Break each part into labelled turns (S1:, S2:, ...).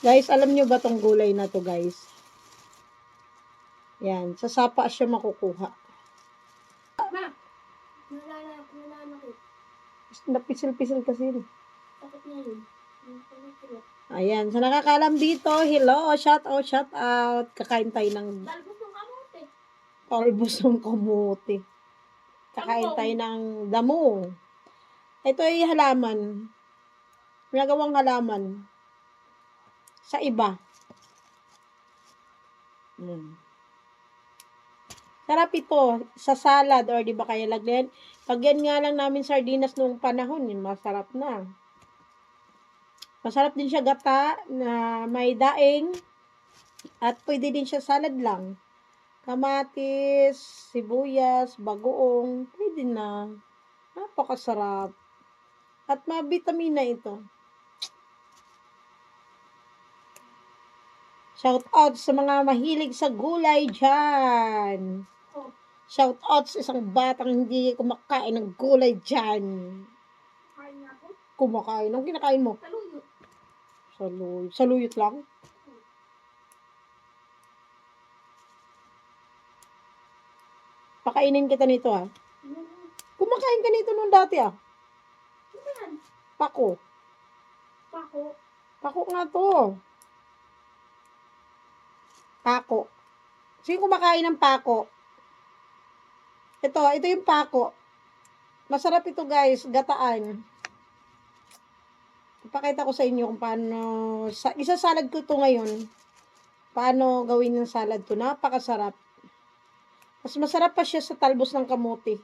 S1: Guys, alam nyo ba tong gulay na to, guys? Yan, sa sapa siya makukuha.
S2: Nananakit.
S1: Napisil-pisil kasi.
S2: Bakit na yun?
S1: Ayan, sa nakakalam dito, hello, shout out. Kakain tayo ng
S2: Talbos ng kamote.
S1: talbos ng kamote. Kakain tayo ng damo. Ito ay halaman. Nagawang halaman. Sa iba. Sarap ito sa salad or di ba kaya lagyan. Pag yan nga lang namin sardinas noong panahon, masarap na. Masarap din siya gata na may daing at pwede din siya salad lang. Kamatis, sibuyas, bagoong, pwede na. Napakasarap. At mabitamina ito. Shout out sa mga mahilig sa gulay dyan. Shout out sa isang batang hindi kumakain ng gulay dyan.
S2: Kain nga po.
S1: Kumakain. Anong kinakain mo?
S2: Saluyot.
S1: Saluyot lang? Pakainin kita nito ha. Kumakain ka nito nung dati ah.
S2: Ano yan?
S1: Pako.
S2: Pako.
S1: Pako nga to. Pako. Sino kumakain ng pako? Ito yung pako. Masarap ito guys, gataan. Ipakita ko sa inyo kung paano, isasalad ko to ngayon. Paano gawin ng salad to. Napakasarap. Mas masarap pa siya sa talbos ng kamote.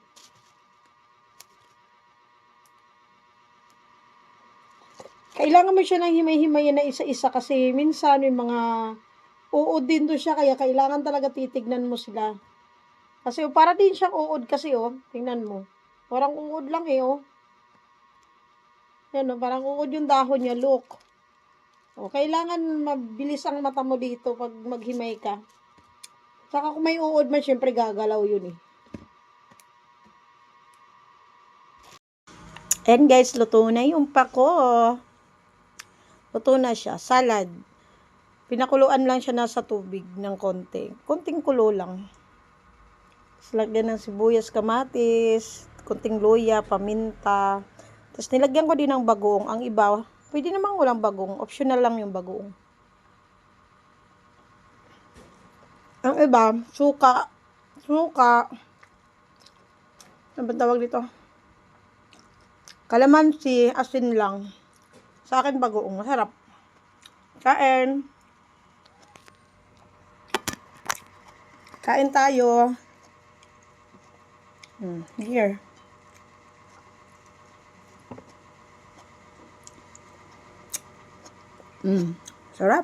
S1: Kailangan mo siya ng himay-himayin na isa-isa kasi minsan yung mga uod din to siya kaya kailangan talaga titignan mo sila. Kasi para din siyang uod kasi oh, tingnan mo. Parang uod lang eh oh. Yan oh, parang uod yung dahon niya, look. Oh, kailangan mabilis ang mata mo dito pag maghimay ka. Saka kung may uod man, syempre gagalaw yun eh. And guys, luto na yung pako. Luto na siya. Salad. Pinakuluan lang siya nasa tubig ng konti. Konting kulo lang. Tapos lagyan ng sibuyas, kamatis, konting luya, paminta. Tapos nilagyan ko din ng bagoong. Ang iba, pwede namang walang bagoong. Optional lang yung bagoong. Ang iba, suka. Ano ba tawag dito? Kalamansi, asin lang. Sa akin bagoong, masarap. Kain. Kain tayo. Here. Sarap.